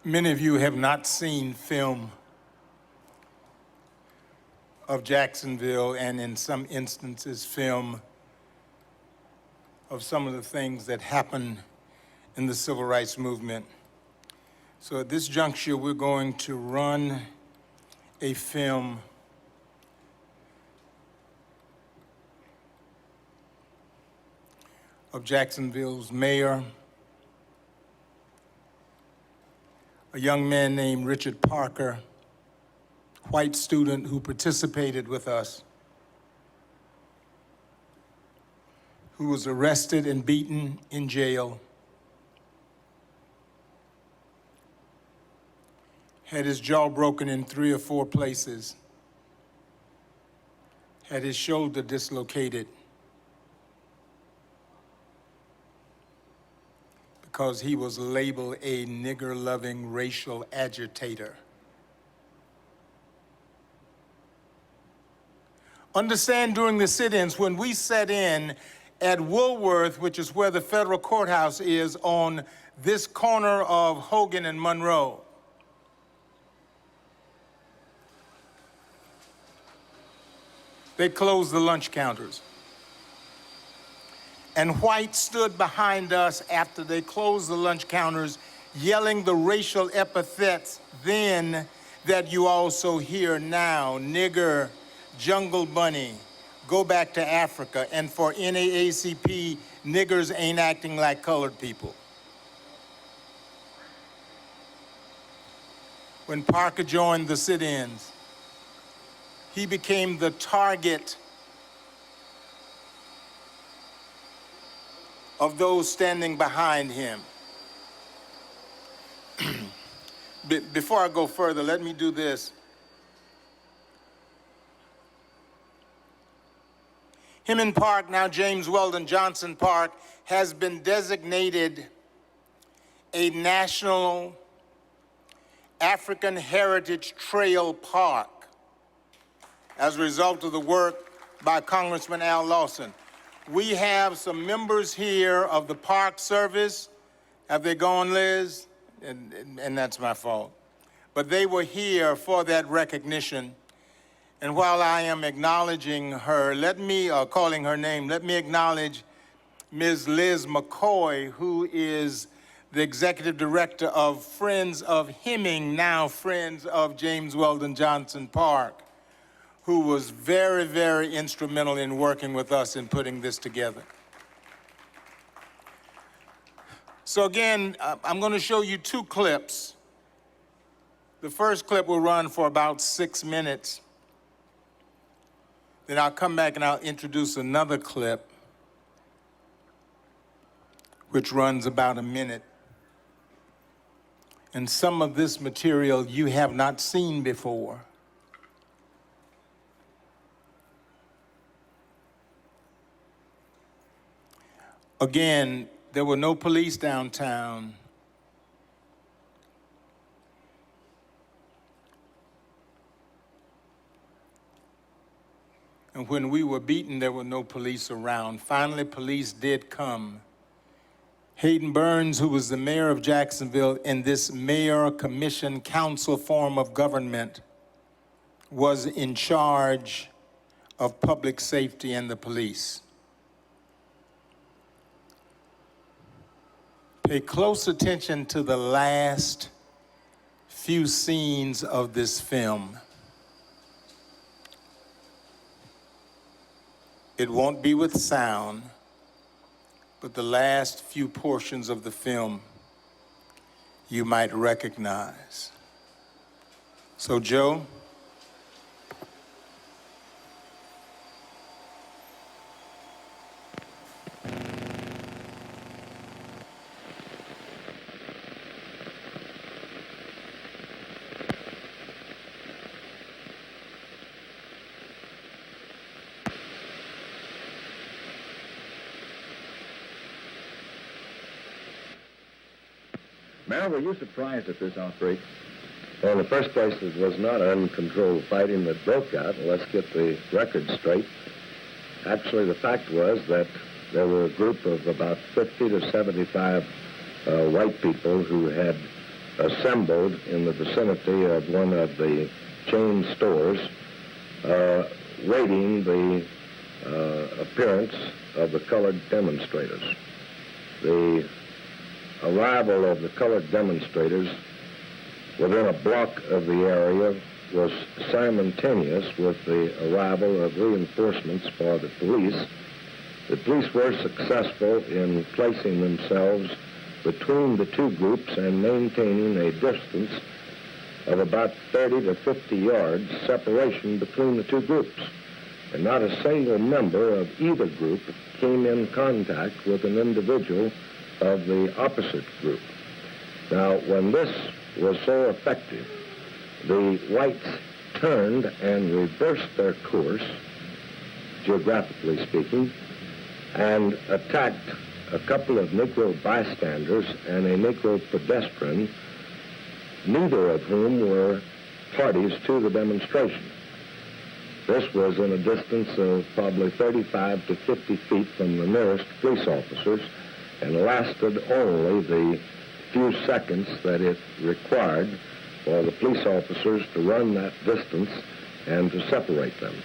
Many of you have not seen film of Jacksonville, and in some instances, film of some of the things that happened in the civil rights movement. So at this juncture, we're going to run a film of Jacksonville's mayor, a young man named Richard Parker, white student who participated with us, who was arrested and beaten in jail, had his jaw broken in 3 or 4 places, had his shoulder dislocated because he was labeled a nigger-loving racial agitator. Understand, during the sit-ins, when we sat in at Woolworth, which is where the federal courthouse is, on this corner of Hogan and Monroe, they closed the lunch counters. And white stood behind us after they closed the lunch counters, yelling the racial epithets then that you also hear now: nigger, jungle bunny, go back to Africa. And for NAACP, niggers ain't acting like colored people. When Parker joined the sit-ins, he became the target of those standing behind him. Before I go further, let me do this. Hemming Park, now James Weldon Johnson Park, has been designated a National African Heritage Trail Park as a result of the work by Congressman Al Lawson. We have some members here of the Park Service. Have they gone, Liz? And that's my fault. But they were here for that recognition. And while I am acknowledging her, calling her name, let me acknowledge Ms. Liz McCoy, who is the executive director of Friends of Hemming, now Friends of James Weldon Johnson Park, who was very, very instrumental in working with us in putting this together. So again, I'm going to show you 2 clips. The first clip will run for about 6 minutes. Then I'll come back and I'll introduce another clip, which runs about 1 minute. And some of this material you have not seen before. Again, there were no police downtown. And when we were beaten, there were no police around. Finally, police did come. Haydon Burns, who was the mayor of Jacksonville in this mayor commission council form of government, was in charge of public safety and the police. Pay close attention to the last few scenes of this film. It won't be with sound, but the last few portions of the film you might recognize. So, Joe. Mayor, were you surprised at this outbreak? Well, in the first place, it was not uncontrolled fighting that broke out. Let's get the record straight. Actually, the fact was that there were a group of about 50 to 75 white people who had assembled in the vicinity of one of the chain stores, waiting the appearance of the colored demonstrators. The arrival of the colored demonstrators within a block of the area was simultaneous with the arrival of reinforcements for the police. The police were successful in placing themselves between the two groups and maintaining a distance of about 30 to 50 yards separation between the two groups. And not a single member of either group came in contact with an individual of the opposite group. Now, when this was so effective, the whites turned and reversed their course, geographically speaking, and attacked a couple of Negro bystanders and a Negro pedestrian, neither of whom were parties to the demonstration. This was in a distance of probably 35 to 50 feet from the nearest police officers and lasted only the few seconds that it required for the police officers to run that distance and to separate them.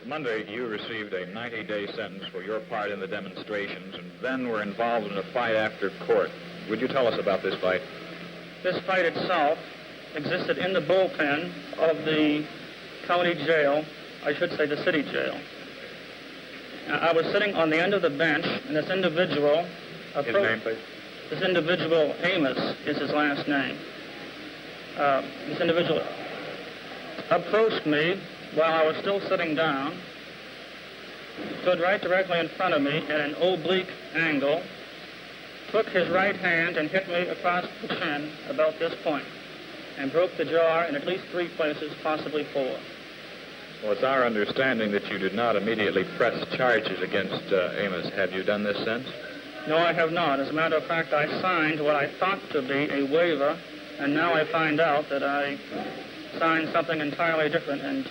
Monday, you received a 90-day sentence for your part in the demonstrations and then were involved in a fight after court. Would you tell us about this fight? This fight itself existed in the bullpen of the county jail, I should say the city jail. I was sitting on the end of the bench, and this individual... His name, please? This individual, Amos, is his last name. This individual approached me while I was still sitting down, stood right directly in front of me at an oblique angle, took his right hand and hit me across the chin about this point, and broke the jaw in at least 3 places, possibly 4. Well, it's our understanding that you did not immediately press charges against Amos. Have you done this since? No, I have not. As a matter of fact, I signed what I thought to be a waiver, and now I find out that I signed something entirely different and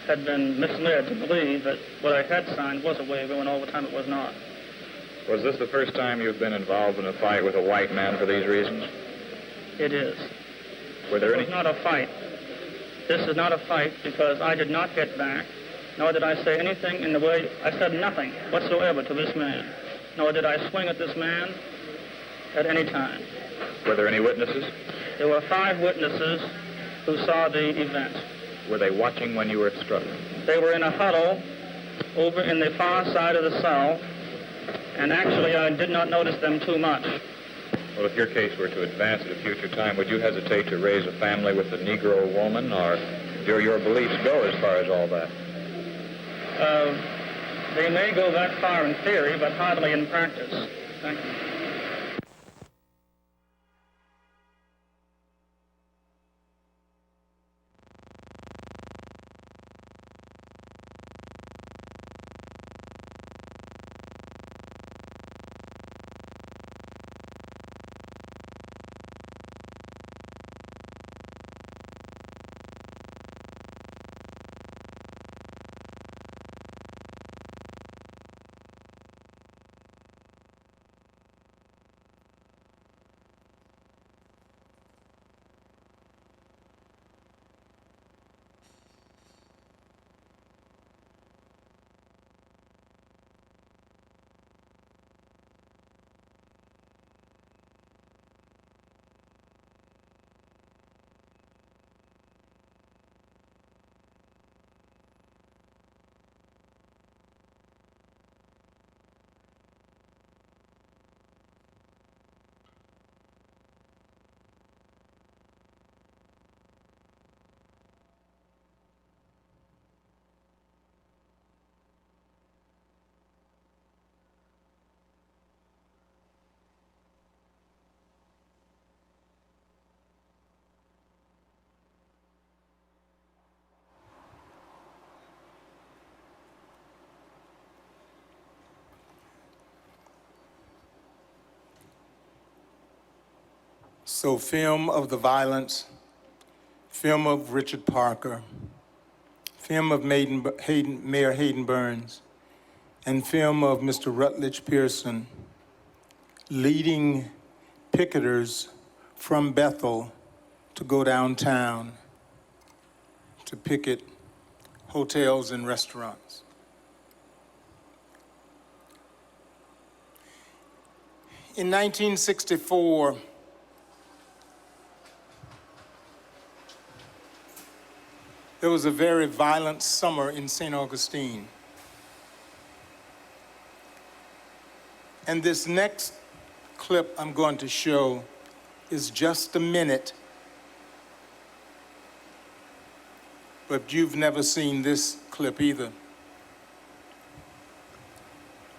had been misled to believe that what I had signed was a waiver when all the time it was not. Was this the first time you've been involved in a fight with a white man for these reasons? It is. Were there any... It was not a fight. This is not a fight because I did not hit back, nor did I say anything in the way... I said nothing whatsoever to this man, nor did I swing at this man at any time. Were there any witnesses? There were 5 witnesses who saw the event. Were they watching when you were struck? They were in a huddle over in the far side of the cell, and actually I did not notice them too much. Well, if your case were to advance at a future time, would you hesitate to raise a family with a Negro woman, or do your beliefs go as far as all that? They may go that far in theory, but hardly in practice. Thank you. So film of the violence, film of Richard Parker, film of Mayor Haydon Burns, and film of Mr. Rutledge Pearson leading picketers from Bethel to go downtown to picket hotels and restaurants. In 1964, there was a very violent summer in St. Augustine. And this next clip I'm going to show is just a minute, but you've never seen this clip either.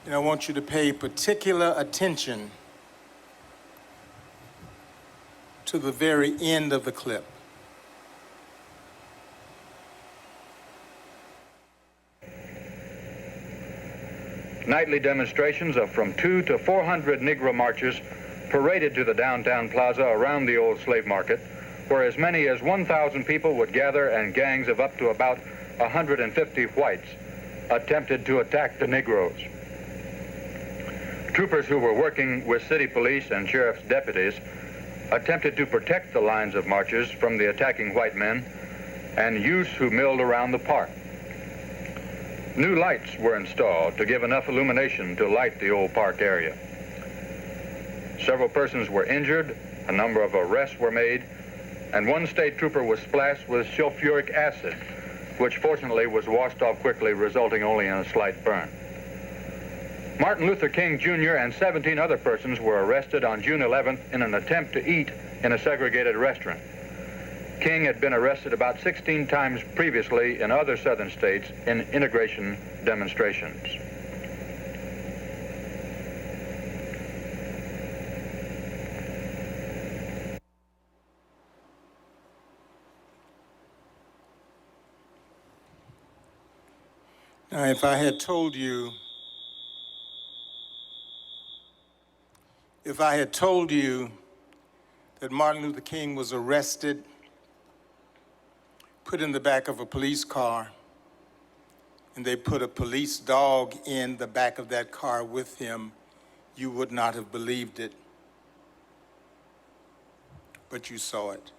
And I want you to pay particular attention to the very end of the clip. Nightly demonstrations of from 200 to 400 Negro marchers paraded to the downtown plaza around the old slave market, where as many as 1,000 people would gather and gangs of up to about 150 whites attempted to attack the Negroes. Troopers who were working with city police and sheriff's deputies attempted to protect the lines of marchers from the attacking white men and youths who milled around the park. New lights were installed to give enough illumination to light the old park area. Several persons were injured, a number of arrests were made, and one state trooper was splashed with sulfuric acid, which fortunately was washed off quickly, resulting only in a slight burn. Martin Luther King Jr. and 17 other persons were arrested on June 11th in an attempt to eat in a segregated restaurant. King had been arrested about 16 times previously in other southern states in integration demonstrations. Now, if I had told you that Martin Luther King was arrested, put in the back of a police car, and they put a police dog in the back of that car with him, you would not have believed it. But you saw it.